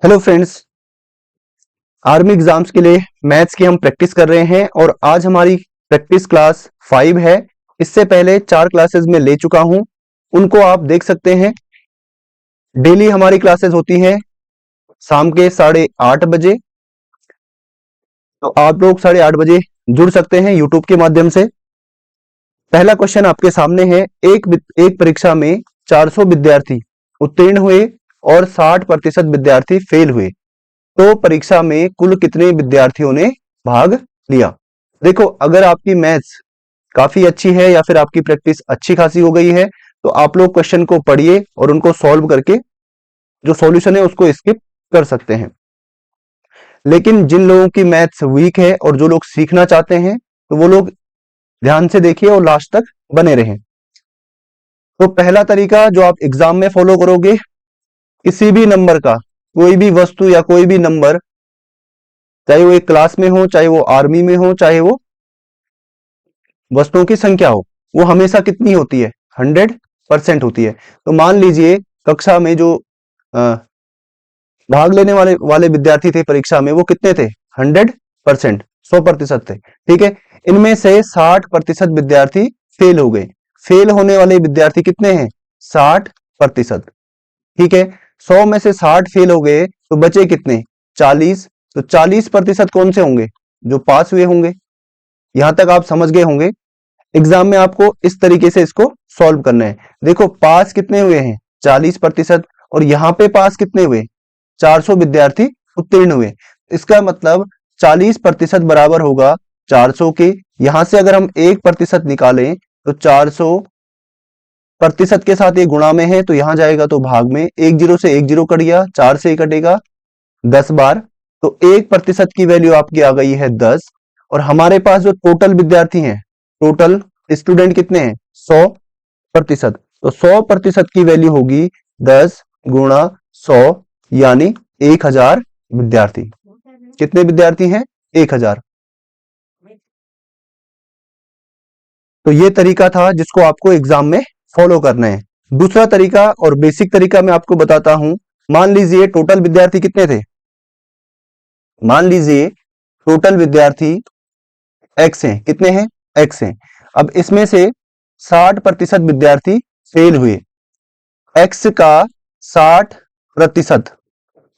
Hello friends, army exams के लिए maths की हम प्रैक्टिस कर रहे हैं और आज हमारी प्रैक्टिस क्लास 5 है। इससे पहले 4 क्लासेस में ले चुका हूं, उनको आप देख सकते हैं। डेली हमारी क्लासेस होती हैं शाम के 8:30 बजे, तो आप लोग 8:30 बजे जुड़ सकते हैं यूट्यूब के माध्यम से। पहला क्वेश्चन आपके सामने है, एक परीक्षा में 400 विद्यार्थी उत्तीर्ण हुए और 60% विद्यार्थी फेल हुए, तो परीक्षा में कुल कितने विद्यार्थियों ने भाग लिया। देखो, अगर आपकी मैथ्स काफी अच्छी है या फिर आपकी प्रैक्टिस अच्छी खासी हो गई है तो आप लोग क्वेश्चन को पढ़िए और उनको सॉल्व करके जो सॉल्यूशन है उसको स्किप कर सकते हैं। लेकिन जिन लोगों की मैथ्स वीक है और जो लोग सीखना चाहते हैं तो वो लोग ध्यान से देखिए और लास्ट तक बने रहें। तो पहला तरीका जो आप एग्जाम में फॉलो करोगे, किसी भी नंबर का कोई भी वस्तु या कोई भी नंबर, चाहे वो एक क्लास में हो, चाहे वो आर्मी में हो, चाहे वो वस्तुओं की संख्या हो, वो हमेशा कितनी होती है? 100% होती है। तो मान लीजिए कक्षा में जो भाग लेने वाले विद्यार्थी थे परीक्षा में, वो कितने थे? 100%, 100% थे। ठीक है, इनमें से 60% विद्यार्थी फेल हो गए। फेल होने वाले विद्यार्थी कितने हैं? 60%। ठीक है, 100 में से 60 फेल हो गए तो बचे कितने? 40। तो 40% कौन से होंगे? जो पास हुए होंगे। यहां तक आप समझ गए होंगे। एग्जाम में आपको इस तरीके से इसको सॉल्व करना है। देखो, पास कितने हुए हैं? 40%। और यहाँ पे पास कितने हुए? 400 विद्यार्थी उत्तीर्ण हुए। इसका मतलब 40% बराबर होगा 400 के। यहां से अगर हम 1% निकालें तो 400% के साथ ये गुणा में है तो यहां जाएगा तो भाग में। 10 से 10 कट गया, 4 से कटेगा 10 बार, तो 1% की वैल्यू आपकी आ गई है 10। और हमारे पास जो टोटल विद्यार्थी हैं, टोटल स्टूडेंट कितने हैं? 100%। तो 100% की वैल्यू होगी 10 गुणा 100, यानी 1000 विद्यार्थी। कितने विद्यार्थी हैं? 1000। तो ये तरीका था जिसको आपको एग्जाम में फॉलो करना है। दूसरा तरीका और बेसिक तरीका मैं आपको बताता हूं। मान लीजिए टोटल विद्यार्थी कितने थे? मान लीजिए टोटल विद्यार्थी x हैं। कितने हैं? x हैं। अब इसमें से 60% विद्यार्थी फेल हुए। x का 60%,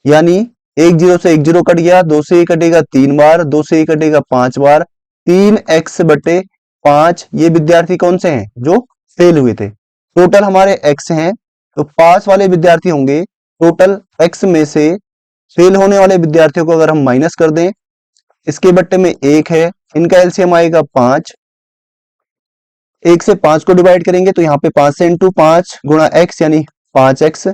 यानी 10 से 10 कट गया, 2 से कटेगा 3 बार, 2 से कटेगा 5 बार, 3x/5। ये विद्यार्थी कौन से हैं? जो फेल हुए थे। टोटल हमारे x हैं, तो पास वाले विद्यार्थी होंगे। टोटल x में से फेल होने वाले विद्यार्थियों को अगर हम माइनस कर दें, इसके बट्टे में 1 है, इनका एलसीएम आएगा 5। 1 से 5 को डिवाइड करेंगे तो यहाँ पे 5 से इंटू 5 गुणा x, यानी 5x,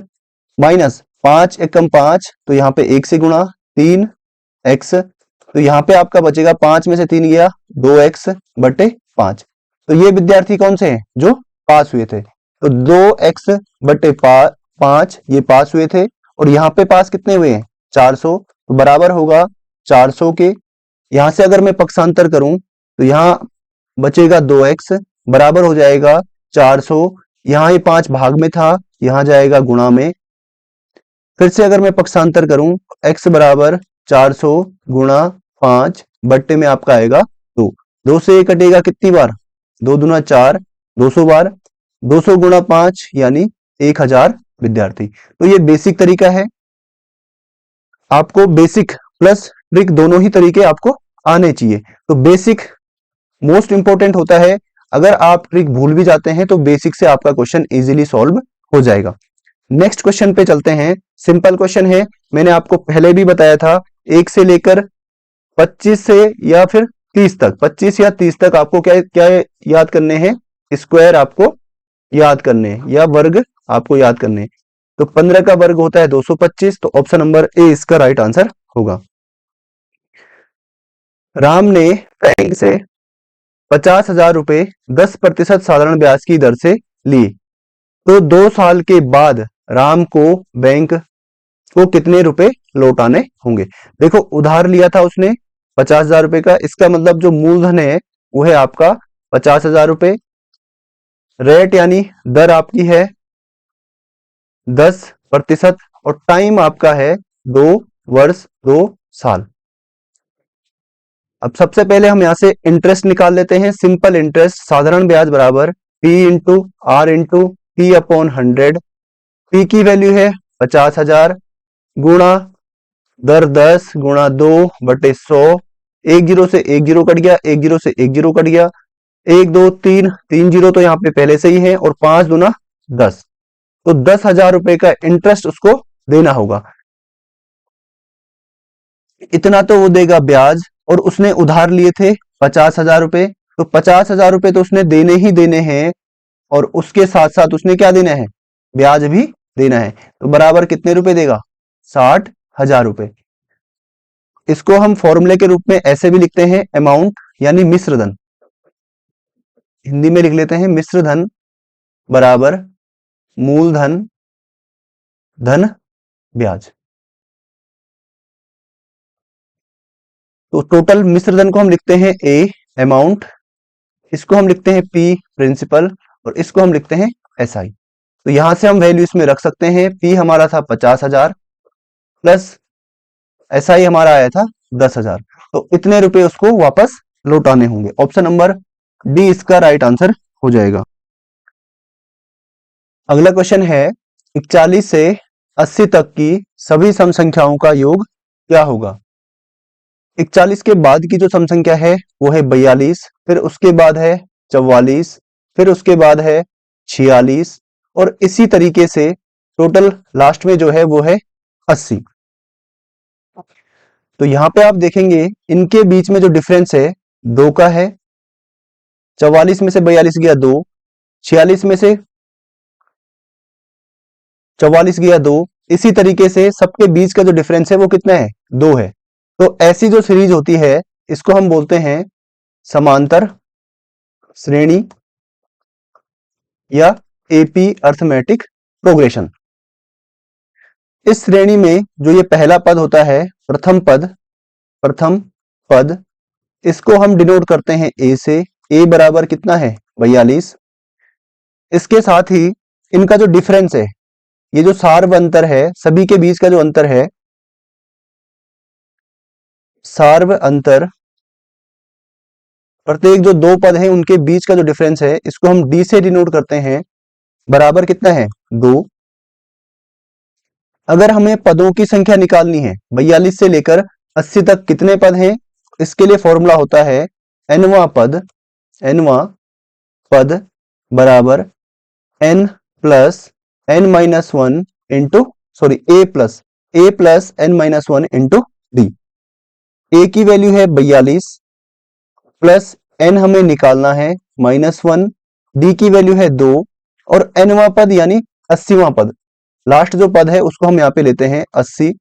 माइनस 5 एकम 5, तो यहाँ पे 1 से गुणा 3x। तो यहाँ पे आपका बचेगा 5 में से 3 गया 2x/5। तो ये विद्यार्थी कौन से हैं? जो पास हुए थे। तो 2x/5 ये पास हुए थे। और यहाँ पे पास कितने हुए हैं? 400। तो बराबर होगा 400 के। यहां से अगर मैं पक्षांतर करूं तो यहां बचेगा 2x, बराबर हो जाएगा 400। यहां ये 5 भाग में था, यहां जाएगा गुणा में। फिर से अगर मैं पक्षांतर करूं, x बराबर 400 गुणा 5 बट्टे में आपका आएगा 2। 2 से कटेगा कितनी बार? 2 दूना 4, 200 बार। 200 गुणा 5 यानी 1000 विद्यार्थी। तो ये बेसिक तरीका है। आपको बेसिक प्लस ट्रिक दोनों ही तरीके आपको आने चाहिए। तो बेसिक मोस्ट इंपॉर्टेंट होता है। अगर आप ट्रिक भूल भी जाते हैं तो बेसिक से आपका क्वेश्चन इजीली सॉल्व हो जाएगा। नेक्स्ट क्वेश्चन पे चलते हैं। सिंपल क्वेश्चन है, मैंने आपको पहले भी बताया था। 1 से लेकर 25 से या फिर 30 तक, 25 या 30 तक आपको क्या क्या याद करने हैं? स्क्वायर आपको याद करने हैं या वर्ग आपको याद करने हैं। तो 15 का वर्ग होता है 225। तो ऑप्शन नंबर ए इसका राइट आंसर होगा। राम ने बैंक से 50,000 रुपए 10% साधारण ब्याज की दर से लिए, तो 2 साल के बाद राम को बैंक को कितने रुपए लौटाने होंगे? देखो, उधार लिया था उसने 50,000 रुपए का। इसका मतलब जो मूलधन है वो है आपका 50,000 रुपए। रेट यानी दर आपकी है 10% और टाइम आपका है 2 वर्ष 2 साल। अब सबसे पहले हम यहां से इंटरेस्ट निकाल लेते हैं। सिंपल इंटरेस्ट, साधारण ब्याज बराबर P into R into P upon 100। P की वैल्यू है 50,000 गुणा दर 10 गुणा 2/100। एक जीरो से एक जीरो कट गया, एक जीरो से एक जीरो कट गया, 1 2 3 3 जीरो तो यहाँ पे पहले से ही है, और 5 दूना 10, तो 10,000 रुपए का इंटरेस्ट उसको देना होगा। इतना तो वो देगा ब्याज, और उसने उधार लिए थे 50,000 रुपए, तो 50,000 रुपए तो उसने देने ही देने हैं, और उसके साथ साथ उसने क्या देना है, ब्याज भी देना है। तो बराबर कितने रुपए देगा, 60,000 रुपए। इसको हम फॉर्मूले के रूप में ऐसे भी लिखते हैं, अमाउंट यानी मिश्र धन, हिंदी में लिख लेते हैं मिश्र धन बराबर मूलधन धन ब्याज। तो टोटल मिश्र धन को हम लिखते हैं ए अमाउंट, इसको हम लिखते हैं पी प्रिंसिपल, और इसको हम लिखते हैं एसआई। तो यहां से हम वैल्यू इसमें रख सकते हैं। पी हमारा था 50,000 प्लस एसआई हमारा आया था 10,000, तो इतने रुपए उसको वापस लौटाने होंगे। ऑप्शन नंबर डी इसका राइट आंसर हो जाएगा। अगला क्वेश्चन है 41 से 80 तक की सभी सम संख्याओं का योग क्या होगा। 41 के बाद की जो सम संख्या है वो है 42, फिर उसके बाद है 44, फिर उसके बाद है 46, और इसी तरीके से टोटल लास्ट में जो है वो है 80। तो यहां पे आप देखेंगे इनके बीच में जो डिफरेंस है 2 का है। 44 में से 42 गया 2, 46 में से 44 गया 2, इसी तरीके से सबके बीच का जो डिफरेंस है वो कितना है, 2 है। तो ऐसी जो सीरीज होती है इसको हम बोलते हैं समांतर श्रेणी या एपी अर्थमेटिक प्रोग्रेशन। इस श्रेणी में जो ये पहला पद होता है, प्रथम पद, इसको हम डिनोट करते हैं ए से। ए बराबर कितना है, 42। इसके साथ ही इनका जो डिफरेंस है, ये जो सार्व अंतर है, सभी के बीच का जो अंतर है, सार्व अंतर, प्रत्येक जो 2 पद हैं उनके बीच का जो डिफरेंस है, इसको हम डी से डिनोट करते हैं, बराबर कितना है, 2। अगर हमें पदों की संख्या निकालनी है, 42 से लेकर 80 तक कितने पद हैं, इसके लिए फॉर्मूला होता है एनवा पद बराबर n plus n minus 1 into a plus n minus 1 into d. A की वैल्यू है 42 प्लस n हमें निकालना है -1, डी की वैल्यू है 2, और nवां पद यानी 80वां पद, लास्ट जो पद है उसको हम यहाँ पे लेते हैं 80।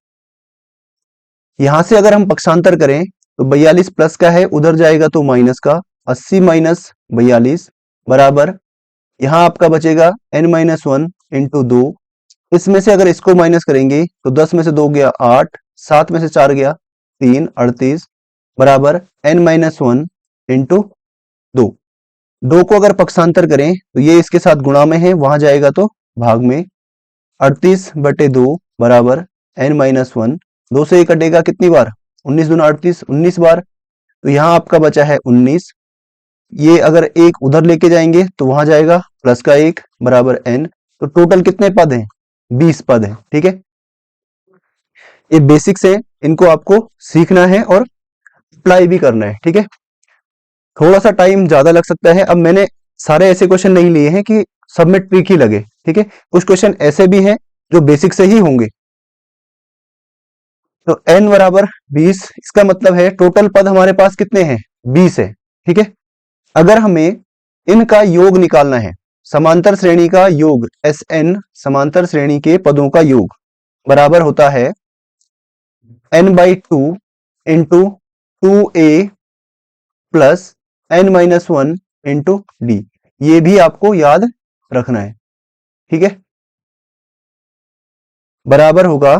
यहां से अगर हम पक्षांतर करें तो 42 प्लस का है, उधर जाएगा तो माइनस का, 80 माइनस 42 बराबर, यहां आपका बचेगा n माइनस 1 इंटू 2। इसमें से अगर इसको माइनस करेंगे तो 10 में से 2 गया 8, 7 में से 4 गया 3, 38 बराबर n माइनस 1 इंटू 2। 2 को अगर पक्षांतर करें तो ये इसके साथ गुणा में है, वहां जाएगा तो भाग में, 38/2 बराबर n माइनस 1। 2 से 1 कटेगा कितनी बार, 19 दूना 38, 19 बार। तो यहां आपका बचा है 19। ये अगर एक उधर लेके जाएंगे तो वहां जाएगा प्लस का 1 बराबर n। तो टोटल कितने पद हैं, 20 पद हैं। ठीक है, ये बेसिक्स है, इनको आपको सीखना है और अप्लाई भी करना है। ठीक है, थोड़ा सा टाइम ज्यादा लग सकता है। अब मैंने सारे ऐसे क्वेश्चन नहीं लिए हैं कि सब में ट्रिक ही लगे। ठीक है, कुछ क्वेश्चन ऐसे भी हैं जो बेसिक से ही होंगे। तो n बराबर 20, इसका मतलब है टोटल पद हमारे पास कितने हैं, 20 है। ठीक है, अगर हमें इनका योग निकालना है, समांतर श्रेणी का योग Sn, समांतर श्रेणी के पदों का योग बराबर होता है n/2 into 2a plus n minus 1 into D. ये भी आपको याद रखना है। ठीक है, बराबर होगा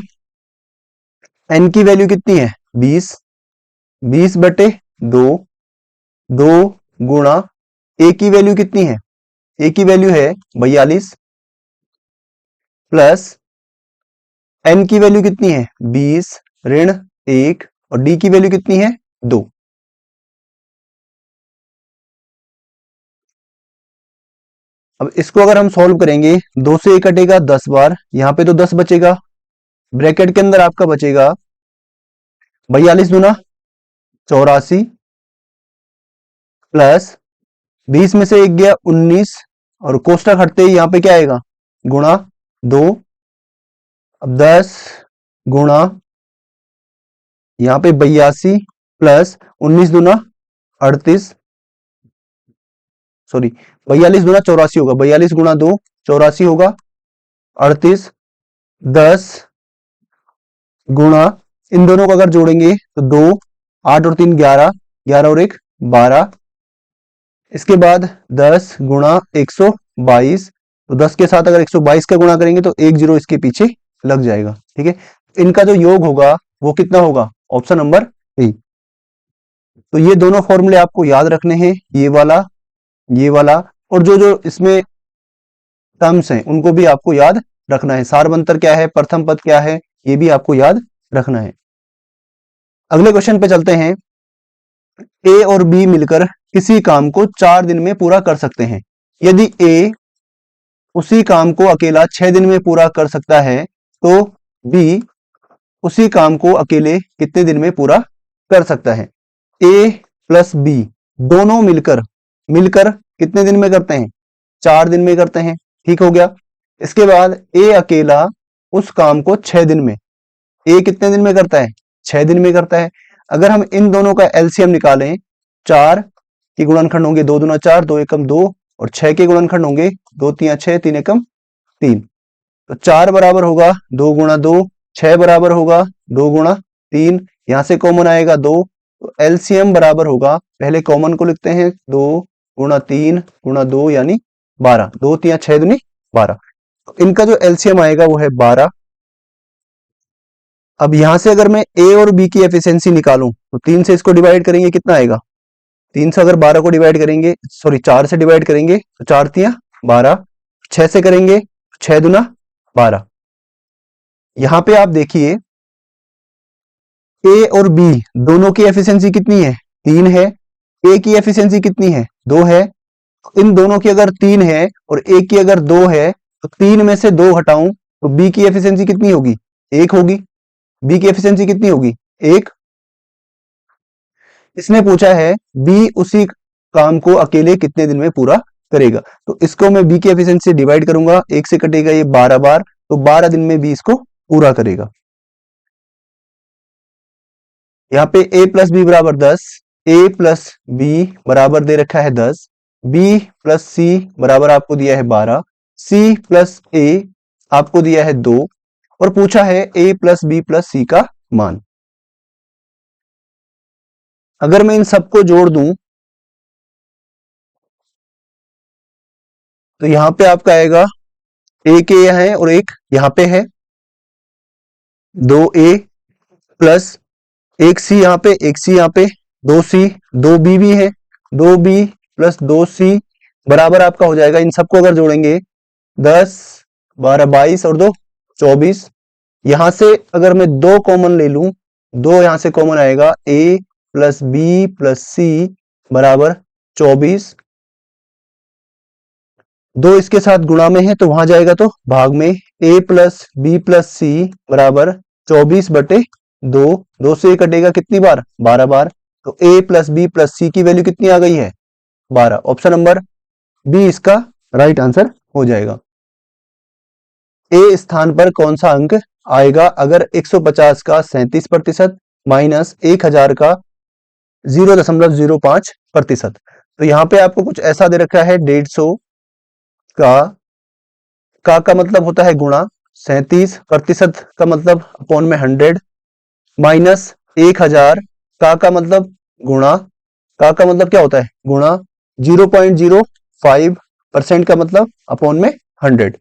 n की वैल्यू कितनी है, 20, 20/2, 2 गुणा a की वैल्यू कितनी है, a की वैल्यू है 42 प्लस n की वैल्यू कितनी है 20 ऋण 1 और d की वैल्यू कितनी है 2। अब इसको अगर हम सॉल्व करेंगे 2 से 1 कटेगा 10 बार, यहां पे तो 10 बचेगा, ब्रैकेट के अंदर आपका बचेगा 42 दूना 84 प्लस 20 में से 1 गया 19 और कोष्टक हटते ही यहां पे क्या आएगा गुणा 2। अब 10 गुणा यहां पे 82 प्लस 19 दूना 38, सॉरी 42 दूना 84 होगा, 42 गुणा 2 84 होगा, 38 10 गुणा इन दोनों को अगर जोड़ेंगे तो 2 8 और 3 11 11 और 1 12, इसके बाद 10 गुणा 122, तो 10 के साथ अगर 122 का गुणा करेंगे तो 1 जीरो इसके पीछे लग जाएगा। ठीक है, इनका जो योग होगा वो कितना होगा ऑप्शन नंबर ए। तो ये दोनों फॉर्मूले आपको याद रखने हैं, ये वाला और जो जो इसमें टर्म्स हैं उनको भी आपको याद रखना है। सारवंतर क्या है, प्रथम पद क्या है, ये भी आपको याद रखना है। अगले क्वेश्चन पे चलते हैं। ए और बी मिलकर किसी काम को 4 दिन में पूरा कर सकते हैं। यदि ए उसी काम को अकेला 6 दिन में पूरा कर सकता है तो बी उसी काम को अकेले कितने दिन में पूरा कर सकता है। ए प्लस बी दोनों मिलकर मिलकर कितने दिन में करते हैं 4 दिन में करते हैं। ठीक हो गया। इसके बाद ए अकेला उस काम को 6 दिन में, ए कितने दिन में करता है 6 दिन में करता है। अगर हम इन दोनों का एलसीएम निकालें, 4 के गुणनखंड होंगे 2 दूना 4 2 एकम 2 और 6 के गुणनखंड होंगे 2 तिया 6 3 एकम 3। तो 4 बराबर होगा 2 गुणा 2, 6 बराबर होगा 2 गुणा 3, यहां से कॉमन आएगा 2, तो एलसीएम बराबर होगा, पहले कॉमन को लिखते हैं 2 गुणा 3 गुणा 2 यानी 12, 2 तिया 6 दूनी 12। तो इनका जो एलसीएम आएगा वो है 12। अब यहां से अगर मैं ए और बी की एफिशिएंसी निकालूं तो 3 से इसको डिवाइड करेंगे कितना आएगा, 3 से अगर 12 को डिवाइड करेंगे, सॉरी 4 से डिवाइड करेंगे तो 4 तिया 12, 6 से करेंगे 6 दूना 12। यहां पे आप देखिए ए और बी दोनों की एफिशिएंसी कितनी है 3 है, ए की एफिशिएंसी कितनी है 2 है। इन दोनों की अगर 3 है और ए की अगर 2 है तो 3 में से 2 हटाऊं तो बी की एफिशिएंसी कितनी होगी 1 होगी। बी की एफिशिएंसी कितनी होगी 1। इसने पूछा है बी उसी काम को अकेले कितने दिन में पूरा करेगा, तो इसको मैं बी की एफिशिएंसी से डिवाइड करूंगा, 1 से कटेगा ये 12 बार, तो 12 दिन में बी इसको पूरा करेगा। यहाँ पे a प्लस बी बराबर 10, a प्लस बी बराबर दे रखा है 10, b प्लस सी बराबर आपको दिया है 12, c प्लस a आपको दिया है 2 और पूछा है a प्लस बी प्लस सी का मान। अगर मैं इन सबको जोड़ दूं तो यहां पे आपका आएगा एक ए है और एक यहां पे है, 2a प्लस एक सी यहाँ पे एक सी यहाँ पे, 2c 2b भी है, 2b प्लस 2c बराबर आपका हो जाएगा, इन सबको अगर जोड़ेंगे 10 12 22 और 2 24। यहां से अगर मैं 2 कॉमन ले लूं, 2 यहां से कॉमन आएगा, a प्लस बी प्लस सी बराबर 24, 2 इसके साथ गुणा में है तो वहां जाएगा तो भाग में, a प्लस बी प्लस सी बराबर 24 बटे 2, 2 से कटेगा कितनी बार 12 बार, तो a प्लस बी प्लस सी की वैल्यू कितनी आ गई है 12। ऑप्शन नंबर बी इसका राइट आंसर हो जाएगा। ए स्थान पर कौन सा अंक आएगा अगर 150 का 37% माइनस 1000 का 0.05%। तो यहां पे आपको कुछ ऐसा दे रखा है 150 का मतलब होता है गुणा, 37% का मतलब अपॉन में 100 माइनस 1000 का मतलब गुणा, का मतलब क्या होता है गुणा, 0.05% का मतलब अपॉन में 100।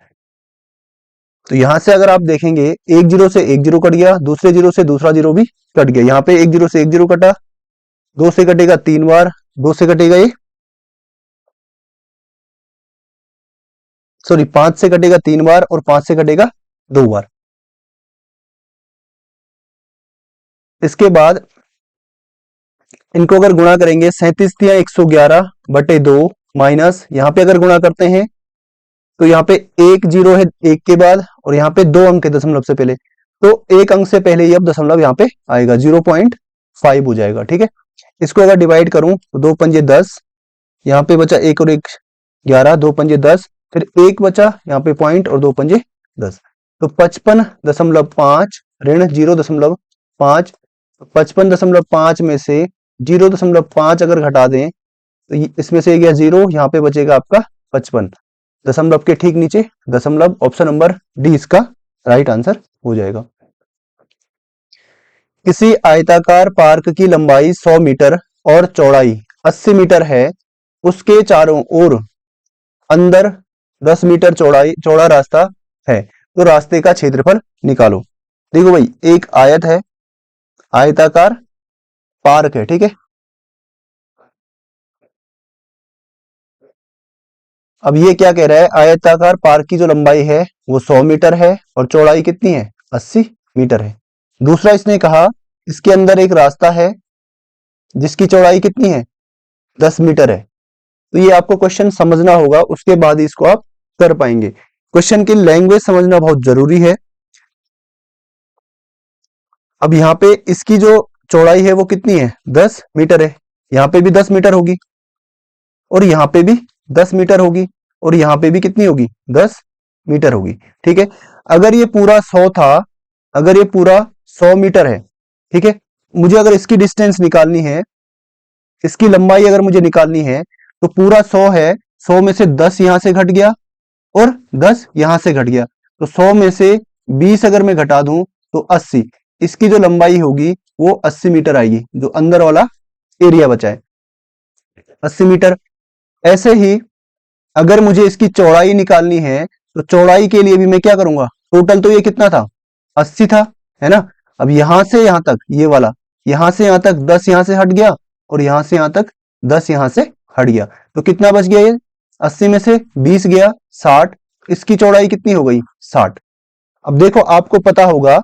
तो यहां से अगर आप देखेंगे एक जीरो से एक जीरो कट गया, दूसरे जीरो से दूसरा जीरो भी कट गया, यहां पे एक जीरो से एक जीरो कटा, 2 से कटेगा 3 बार, 2 से कटेगा ये, सॉरी 5 से कटेगा 3 बार और 5 से कटेगा 2 बार। इसके बाद इनको अगर गुणा करेंगे 37×111/2 माइनस यहाँ पे अगर गुणा करते हैं तो यहाँ पे एक जीरो है एक के बाद और यहाँ पे 2 अंक है दशमलव से पहले, तो एक अंक से पहले ही अब दशमलव यहाँ पे आएगा, 0.5 हो जाएगा। ठीक है, इसको अगर डिवाइड करूं तो 2 पंजे 10, यहाँ पे बचा एक और एक 11, 2 पंजे 10, फिर एक बचा यहाँ पे पॉइंट और 2 पंजे 10, तो 55.5 ऋण 0.5, 55.5 में से 0.5 अगर घटा दें तो इसमें से गया 0, यहाँ पे बचेगा आपका 55, दशमलव के ठीक नीचे दशमलव, ऑप्शन नंबर डी इसका राइट आंसर हो जाएगा। किसी आयताकार पार्क की लंबाई 100 मीटर और चौड़ाई 80 मीटर है, उसके चारों ओर अंदर 10 मीटर चौड़ा रास्ता है, तो रास्ते का क्षेत्रफल निकालो। देखो भाई, एक आयत है, आयताकार पार्क है, ठीक है। अब ये क्या कह रहा है, आयताकार पार्क की जो लंबाई है वो 100 मीटर है और चौड़ाई कितनी है, 80 मीटर है। दूसरा इसने कहा इसके अंदर एक रास्ता है जिसकी चौड़ाई कितनी है, 10 मीटर है। तो ये आपको क्वेश्चन समझना होगा, उसके बाद ही इसको आप कर पाएंगे। क्वेश्चन की लैंग्वेज समझना बहुत जरूरी है। अब यहाँ पे इसकी जो चौड़ाई है वो कितनी है, 10 मीटर है, यहाँ पे भी 10 मीटर होगी और यहाँ पे भी 10 मीटर होगी और यहाँ पे भी कितनी होगी, 10 मीटर होगी। ठीक है, अगर ये पूरा 100 था, अगर ये पूरा 100 मीटर है, ठीक है, मुझे अगर इसकी डिस्टेंस निकालनी है, इसकी लंबाई अगर मुझे निकालनी है, तो पूरा 100 है, 100 में से 10 यहां से घट गया और 10 यहां से घट गया, तो 100 में से 20 अगर मैं घटा दूं तो 80, इसकी जो लंबाई होगी वो 80 मीटर आएगी, जो अंदर वाला एरिया बचा है 80 मीटर। ऐसे ही अगर मुझे इसकी चौड़ाई निकालनी है, तो चौड़ाई के लिए भी मैं क्या करूंगा, टोटल तो ये कितना था, 80 था, है ना। अब यहां से यहां तक ये वाला, यहां से यहां तक 10 यहां से हट गया और यहां से यहां तक 10 यहां से हट गया, तो कितना बच गया, ये 80 में से 20 गया 60, इसकी चौड़ाई कितनी हो गई, 60। अब देखो, आपको पता होगा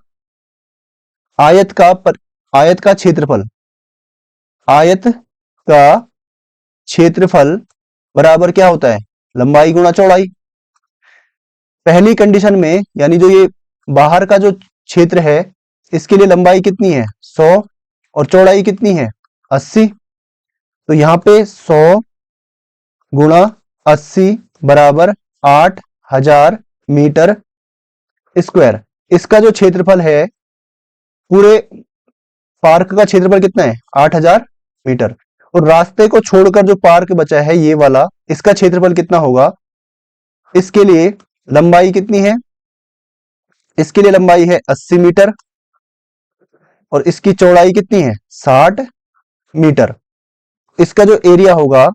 आयत का क्षेत्रफल, आयत का क्षेत्रफल बराबर क्या होता है, लंबाई गुणा चौड़ाई। पहली कंडीशन में, यानी जो ये बाहर का जो क्षेत्र है, इसके लिए लंबाई कितनी है, 100 और चौड़ाई कितनी है, 80, तो यहां पे 100 गुणा 80 बराबर 8000 मीटर स्क्वायर। इसका जो क्षेत्रफल है, पूरे पार्क का क्षेत्रफल कितना है, 8000 मीटर, और रास्ते को छोड़कर जो पार्क बचा है ये वाला, इसका क्षेत्रफल कितना होगा, इसके लिए लंबाई कितनी है, इसके लिए लंबाई है 80 मीटर और इसकी चौड़ाई कितनी है, 60 मीटर। इसका जो एरिया होगा,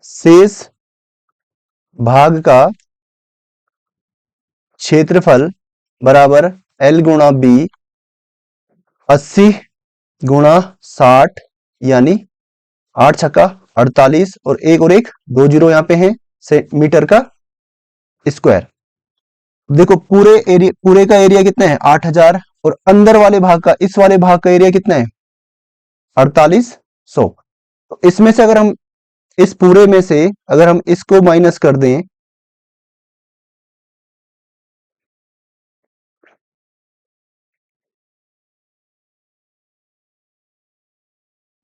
शेष भाग का क्षेत्रफल बराबर L गुणा B, 80 गुणा 60 यानी 8 छक्का 48 और एक 2 जीरो यहाँ पे हैं, मीटर का स्क्वायर। देखो पूरे का एरिया कितना है, 8000, और अंदर वाले भाग का, इस वाले भाग का एरिया कितना है, 4800। तो इसमें से अगर हम, इस पूरे में से अगर हम इसको माइनस कर दें,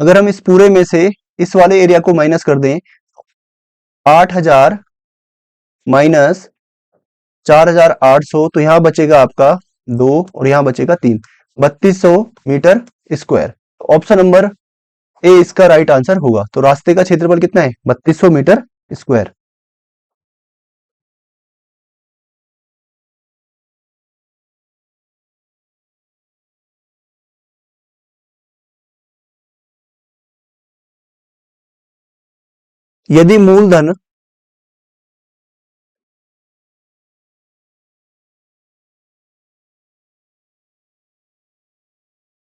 अगर हम इस पूरे में से इस वाले एरिया को माइनस कर दें, 8000 माइनस 4800, तो यहां बचेगा आपका 2 और यहां बचेगा 3, 3200 meter square. Option number A इसका राइट आंसर होगा। तो रास्ते का क्षेत्रफल कितना है, 3200 मीटर स्क्वायर। यदि मूलधन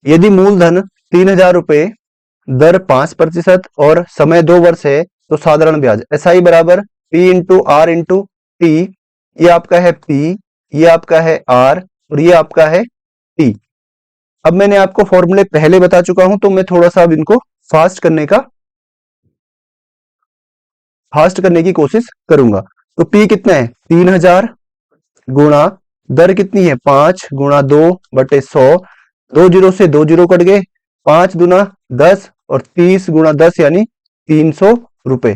यदि मूलधन 3000 रुपए, दर 5% और समय 2 वर्ष है, तो साधारण ब्याज SI बराबर P into R into T. ये आपका है P, ये आपका है R और ये आपका है T। अब मैंने आपको फॉर्मूले पहले बता चुका हूं, तो मैं थोड़ा सा अब इनको फास्ट करने की कोशिश करूंगा। तो P कितना है 3000 गुणा दर कितनी है 5 गुणा 2/100, 2 जीरो से 2 जीरो कट गए, 5 दूना 10 और 30 गुणा 10 यानी 300 रुपए।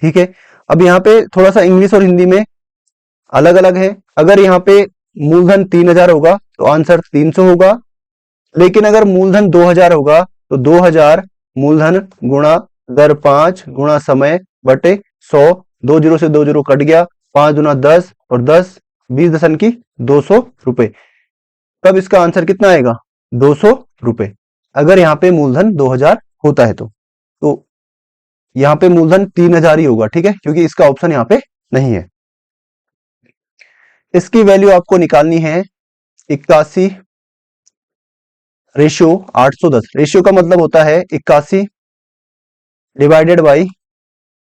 ठीक है। अब यहाँ पे थोड़ा सा इंग्लिश और हिंदी में अलग अलग है। अगर यहाँ पे मूलधन 3000 होगा तो आंसर 300 होगा, लेकिन अगर मूलधन 2000 होगा तो 2000 मूलधन गुणा दर 5 गुणा समय बटे 100, 2 जीरो से 2 जीरो कट गया, 5 दूना 10 और 10 20 दशन की 200 रुपए। तब इसका आंसर कितना आएगा 200 रुपए, अगर यहाँ पे मूलधन 2000 होता है तो यहाँ पे मूलधन 3000 ही होगा। ठीक है, क्योंकि इसका ऑप्शन यहाँ पे नहीं है। इसकी वैल्यू आपको निकालनी है 81 रेशियो 810। रेशियो का मतलब होता है 81 डिवाइडेड बाई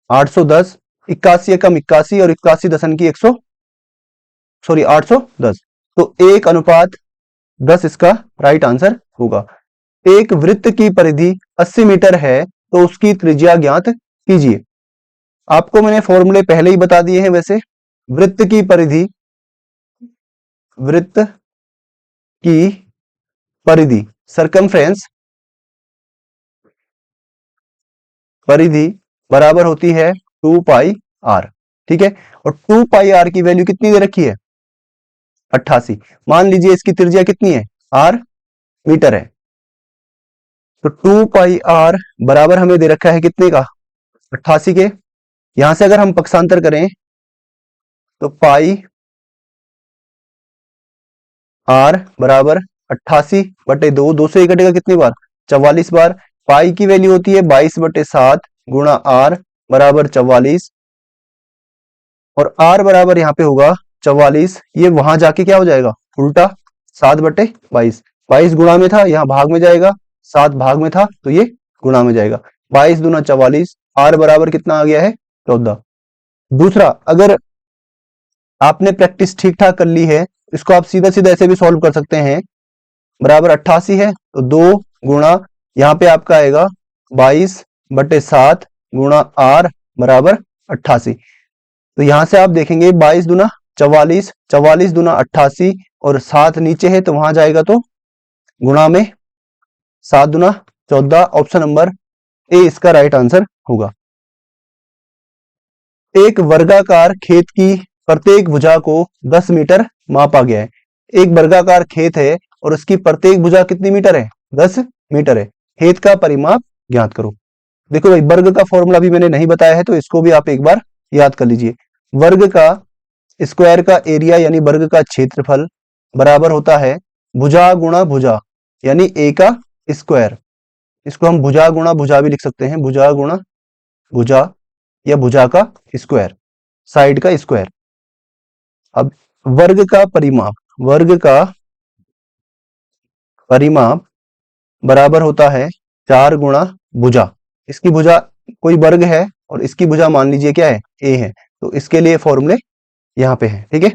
810। 81 एकम 81 और 81 दशन की 810, तो 1:10 इसका राइट आंसर होगा। एक वृत्त की परिधि 80 मीटर है तो उसकी त्रिज्या ज्ञात कीजिए। आपको मैंने फॉर्मूले पहले ही बता दिए हैं। वैसे वृत्त की परिधि सरकमफ्रेंस परिधि बराबर होती है 2 पाई आर। ठीक है, और 2 पाई आर की वैल्यू कितनी दे रखी है 88। मान लीजिए इसकी त्रिज्या कितनी है आर मीटर है, तो 2 पाई आर बराबर हमें दे रखा है कितने का 88 के। यहां से अगर हम पक्षांतर करें तो पाई आर बराबर 88/2, 2 से कटेगा कितनी बार 44 बार। पाई की वैल्यू होती है 22/7 गुणा आर बराबर 44, और आर बराबर यहाँ पे होगा 44। ये वहां जाके क्या हो जाएगा उल्टा 7/22। 22 गुणा में था, यहाँ भाग में जाएगा, 7 भाग में था तो ये गुणा में जाएगा। 22 दूना 44, आर बराबर कितना आ गया है 14। दूसरा, अगर आपने प्रैक्टिस ठीक ठाक कर ली है, इसको आप सीधा सीधा ऐसे भी सॉल्व कर सकते हैं। बराबर 88 है तो 2 गुणा यहाँ पे आपका आएगा 22/7 गुणा आर बराबर 88। तो यहां से आप देखेंगे 22 दूना 44, 44 दूना 88 और 7 नीचे है तो वहां जाएगा तो गुणा में 7 दूना 14। ऑप्शन नंबर ए इसका राइट आंसर होगा। एक वर्गाकार खेत की प्रत्येक भुजा को 10 मीटर मापा गया है। एक वर्गाकार खेत है और उसकी प्रत्येक भुजा कितनी मीटर है 10 मीटर है। खेत का परिमाप ज्ञात करो। देखो भाई, वर्ग का फॉर्मूला भी मैंने नहीं बताया है तो इसको भी आप एक बार याद कर लीजिए। वर्ग का स्क्वायर का एरिया यानी वर्ग का क्षेत्रफल बराबर होता है भुजा गुणा भुजा यानी ए का स्क्वायर। इसको हम भुजा गुणा भुजा भी लिख सकते हैं, भुजा गुणा भुजा या भुजा का स्क्वायर, साइड का स्क्वायर। अब वर्ग का परिमाप बराबर होता है 4 गुणा भुजा। इसकी भुजा कोई वर्ग है और इसकी भुजा मान लीजिए क्या है ए है, तो इसके लिए फॉर्मूले यहां पे है। ठीक है,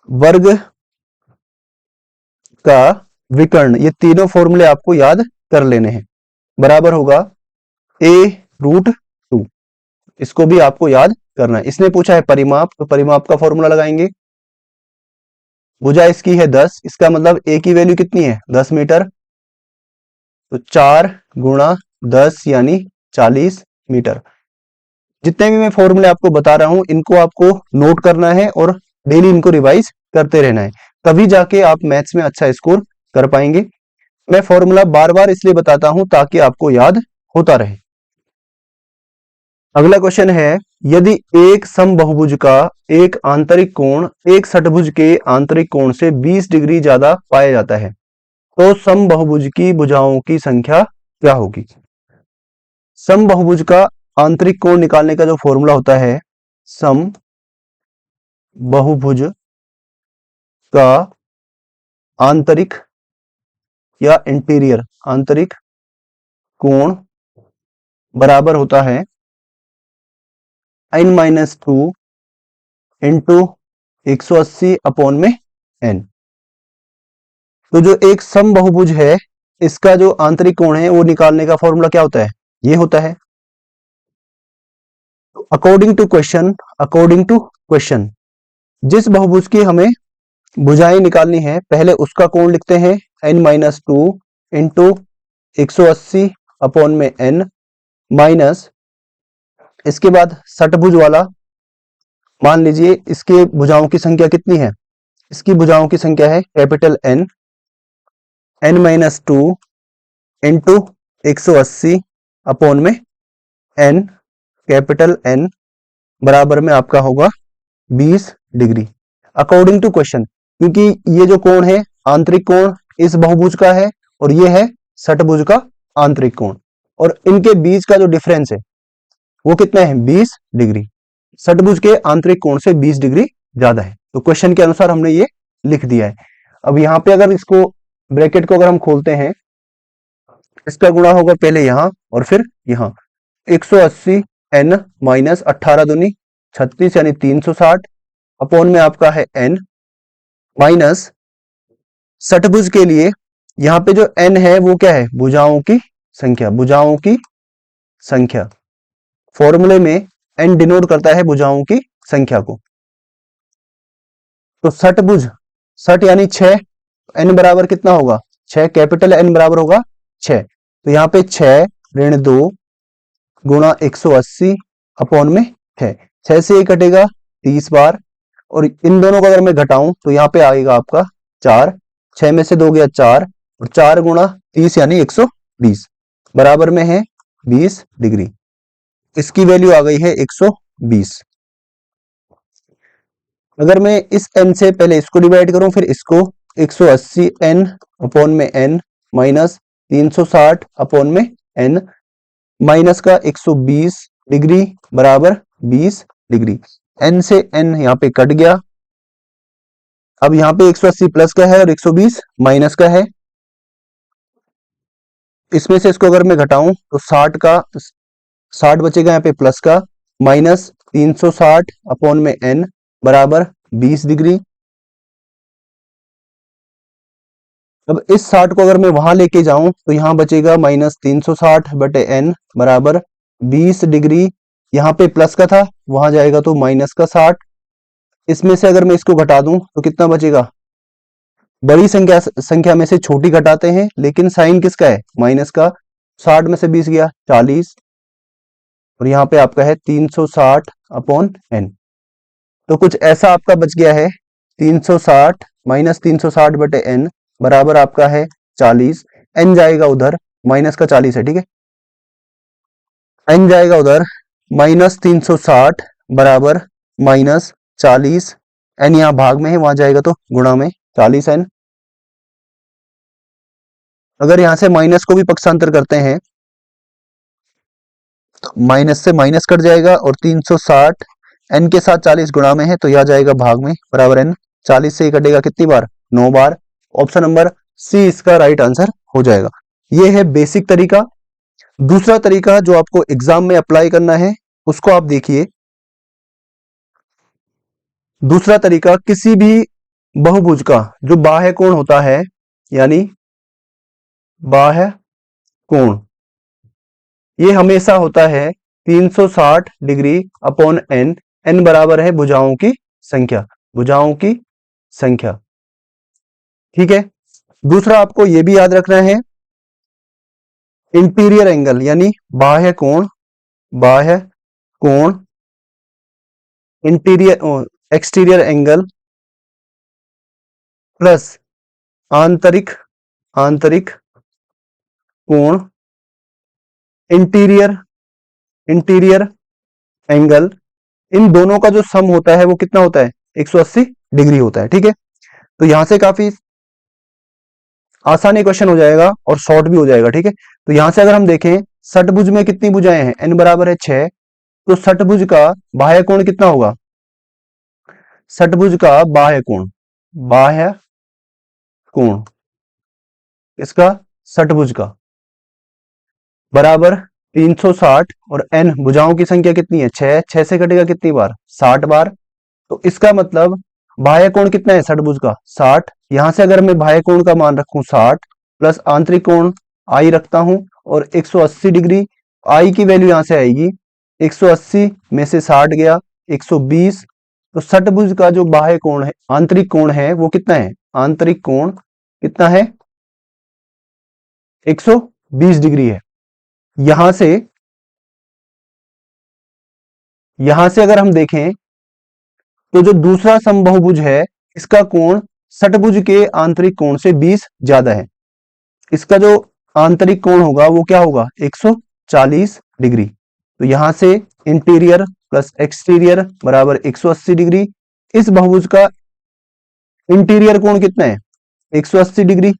वर्ग का विकर्ण, ये तीनों फॉर्मूले आपको याद कर लेने हैं। बराबर होगा a√2, इसको भी आपको याद करना है। इसने पूछा है परिमाप, तो परिमाप का फॉर्मूला लगाएंगे। भुजा इसकी है 10, इसका मतलब a की वैल्यू कितनी है 10 मीटर, तो 4 गुणा 10 यानी 40 मीटर। जितने भी मैं फॉर्मूले आपको बता रहा हूं इनको आपको नोट करना है और डेली इनको रिवाइज करते रहना है, तभी जाके आप मैथ्स में अच्छा स्कोर कर पाएंगे। मैं फॉर्मूला बार बार इसलिए बताता हूं ताकि आपको याद होता रहे। अगला क्वेश्चन है, यदि एक समबाहुभुज का एक आंतरिक कोण एक षटभुज के आंतरिक कोण से 20 डिग्री ज्यादा पाया जाता है तो समबाहुभुज की भुजाओं की संख्या क्या होगी। समबाहुभुज का आंतरिक कोण निकालने का जो फॉर्मूला होता है, समबाहुभुज का आंतरिक या इंटीरियर आंतरिक कोण बराबर होता है n-2 इंटू 180 अपॉन में n। तो जो एक समबाहुभुज है इसका जो आंतरिक कोण है वो निकालने का फॉर्मूला क्या होता है, ये होता है। अकॉर्डिंग टू क्वेश्चन जिस बहुभुज की हमें भुजाएं निकालनी है पहले उसका कोण लिखते हैं n-2 इंटू 180 अपॉन में n माइनस इसके बाद षटभुज वाला मान लीजिए इसके भुजाओं की संख्या कितनी है, इसकी भुजाओं की संख्या है capital N n-2 into 180 upon में n कैपिटल N बराबर में आपका होगा 20 डिग्री अकॉर्डिंग टू क्वेश्चन, क्योंकि ये जो कोण है आंतरिक कोण इस बहुभुज का है और ये है षटभुज का आंतरिक कोण और इनके बीच का जो डिफरेंस है वो कितना है 20 डिग्री। षटभुज के आंतरिक कोण से 20 डिग्री ज्यादा है, तो क्वेश्चन के अनुसार हमने ये लिख दिया है। अब यहाँ पे अगर इसको ब्रैकेट को अगर हम खोलते हैं इसका गुणा होगा पहले यहां और फिर यहां 180 n माइनस 18 दूनी 36 यानी 360 अपॉन में आपका है n माइनस षटभुज के लिए यहां पे जो n है वो क्या है भुजाओं की संख्या, भुजाओं की संख्या फॉर्मूले में n डिनोट करता है भुजाओं की संख्या को। तो षटभुज षट यानी 6 n बराबर कितना होगा 6 कैपिटल N बराबर होगा 6, तो यहाँ पे 6 ऋण 2 गुणा 180 अपॉन में 6 से ये कटेगा 30 बार और इन दोनों को अगर मैं घटाऊं तो यहाँ पे आएगा आपका 4, 6 में से 2 गया 4 और 4 गुणा 30 यानी 120 बराबर में है 20 डिग्री। इसकी वैल्यू आ गई है 120। अगर मैं इस n से पहले इसको डिवाइड करूं फिर इसको 180 n अपॉन में n माइनस 360 अपॉन में n माइनस का 120 डिग्री बराबर 20 डिग्री। n से n यहाँ पे कट गया, अब यहाँ पे 180 प्लस का है और 120 माइनस का है, इसमें से इसको अगर मैं घटाऊं तो 60 बचेगा यहाँ पे प्लस का माइनस 360 अपॉन में n बराबर 20 डिग्री। अब इस 60 को अगर मैं वहां लेके जाऊं तो यहां बचेगा माइनस 360 बटे n बराबर 20 डिग्री, यहाँ पे प्लस का था वहां जाएगा तो माइनस का 60, इसमें से अगर मैं इसको घटा दूं तो कितना बचेगा, बड़ी संख्या में से छोटी घटाते हैं लेकिन साइन किसका है माइनस का, 60 में से 20 गया 40 और यहाँ पे आपका है 360 अपॉन n, तो कुछ ऐसा आपका बच गया है 360 माइनस 360 बटे n बराबर आपका है 40, n जाएगा उधर माइनस का 40 है, ठीक है, n जाएगा उधर माइनस 360 बराबर माइनस 40, n यहाँ भाग में है वहां जाएगा तो गुणा में 40n। अगर यहां से माइनस को भी पक्षांतर करते हैं तो माइनस से माइनस कट जाएगा और 360 n के साथ 40 गुणा में है तो यह जाएगा भाग में बराबर n, 40 से कटेगा कितनी बार 9 बार। ऑप्शन नंबर सी इसका राइट आंसर हो जाएगा। यह है बेसिक तरीका। दूसरा तरीका जो आपको एग्जाम में अप्लाई करना है उसको आप देखिए। दूसरा तरीका, किसी भी बहुभुज का जो बाह्य कोण होता है यानी बाह्य कोण ये हमेशा होता है 360 डिग्री अपॉन n, n बराबर है भुजाओं की संख्या, भुजाओं की संख्या, ठीक है। दूसरा आपको यह भी याद रखना है इंटीरियर एंगल यानी बाह्य कोण, बाह्य कोण इंटीरियर एक्सटीरियर एंगल प्लस आंतरिक कोण इंटीरियर एंगल, इन दोनों का जो सम होता है वो कितना होता है 180 डिग्री होता है, ठीक है। तो यहां से काफी आसानी क्वेश्चन हो जाएगा और शॉर्ट भी हो जाएगा, ठीक है। तो यहां से अगर हम देखें षटभुज में कितनी भुजाएं हैं n बराबर है 6, तो षटभुज का बाह्य कोण कितना होगा, षटभुज का बाह्य कोण इसका षटभुज का बराबर 360 और n भुजाओं की संख्या कितनी है 6, 6 से कटेगा कितनी बार 60 बार, तो इसका मतलब बाह्य कोण कितना है षटभुज का 60 यहां से अगर मैं बाह्य कोण का मान रखूं 60 प्लस आंतरिक कोण आई रखता हूं और 180 डिग्री, आई की वैल्यू यहां से आएगी 180 में से 60 गया 120, तो षटभुज का जो बाह्य कोण है, आंतरिक कोण है वो कितना है, आंतरिक कोण कितना है 120 डिग्री है। यहां से अगर हम देखें तो जो दूसरा समबाहुभुज है इसका कोण षटभुज के आंतरिक कोण से 20 ज्यादा है। इसका जो आंतरिक कोण होगा वो क्या होगा 140 डिग्री। तो यहां से इंटीरियर प्लस एक्सटीरियर बराबर 180 डिग्री। इस बहुभुज का इंटीरियर कोण कितना है 180 डिग्री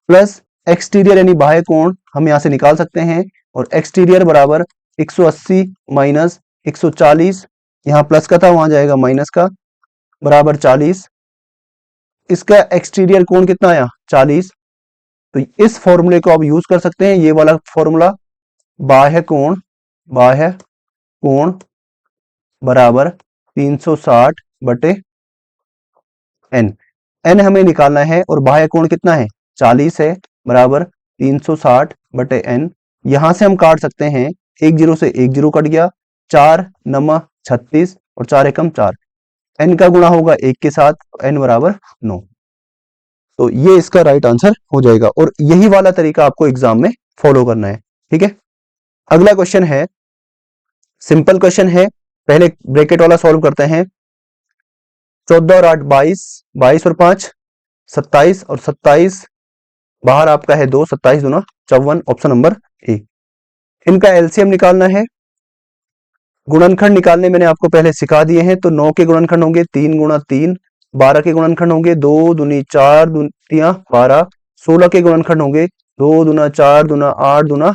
प्लस एक्सटीरियर यानी बाह्य कोण हम यहां से निकाल सकते हैं, और एक्सटीरियर बराबर 180 माइनस 140, यहां प्लस का था वहां जाएगा माइनस का, बराबर 40। इसका एक्सटीरियर कोण कितना आया 40। तो इस फॉर्मूले को आप यूज कर सकते हैं, ये वाला फॉर्मूला, बाह्य कोण बराबर 360 बटे एन। एन हमें निकालना है और बाह्य कोण कितना है 40 है, बराबर 360 बटे एन। यहां से हम काट सकते हैं, 10 से 10 कट गया, 4 9 36 और 4 एकम 4, एन का गुणा होगा 1 के साथ, एन बराबर 9। तो ये इसका राइट आंसर हो जाएगा, और यही वाला तरीका आपको एग्जाम में फॉलो करना है। ठीक है, अगला क्वेश्चन है, सिंपल क्वेश्चन है, पहले ब्रैकेट वाला सॉल्व करते हैं। 14 और 8 22, 22 और 5 27 और 27 बाहर आपका है 2, 27 दूना 54, ऑप्शन नंबर ए। इनका एलसीएम निकालना है। गुणनखंड निकालने मैंने आपको पहले सिखा दिए हैं। तो 9 के गुणनखंड होंगे 3 गुणा 3, 12 के गुणनखंड होंगे 2 दूनी 4 दूनिया 12, 16 के गुणनखंड होंगे 2 दूना 4 दूना 8 दूना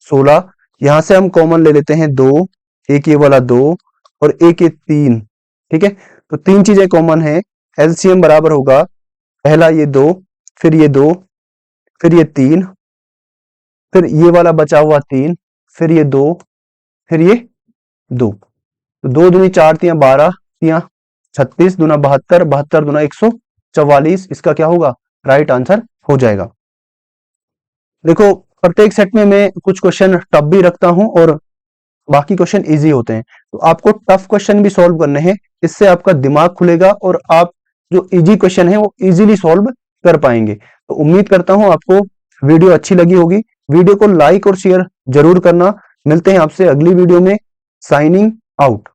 16। यहां से हम कॉमन ले लेते हैं 2, एक ये वाला 2 और एक ये 3। ठीक है, तो तीन चीजें कॉमन है। एलसीएम बराबर होगा पहला ये 2, फिर ये 2, फिर ये 3, फिर ये वाला बचा हुआ 3, फिर ये 2, फिर ये 2। तो 2 दूनी 4 तिया 12 तिया 36 दूना 72, 72 दूना 144, इसका क्या होगा राइट आंसर हो जाएगा। देखो प्रत्येक सेट में मैं कुछ क्वेश्चन टफ भी रखता हूं और बाकी क्वेश्चन इजी होते हैं, तो आपको टफ क्वेश्चन भी सॉल्व करने हैं, इससे आपका दिमाग खुलेगा और आप जो इजी क्वेश्चन है वो इजीली सॉल्व कर पाएंगे। तो उम्मीद करता हूं आपको वीडियो अच्छी लगी होगी। वीडियो को लाइक और शेयर जरूर करना। मिलते हैं आपसे अगली वीडियो में। Signing out.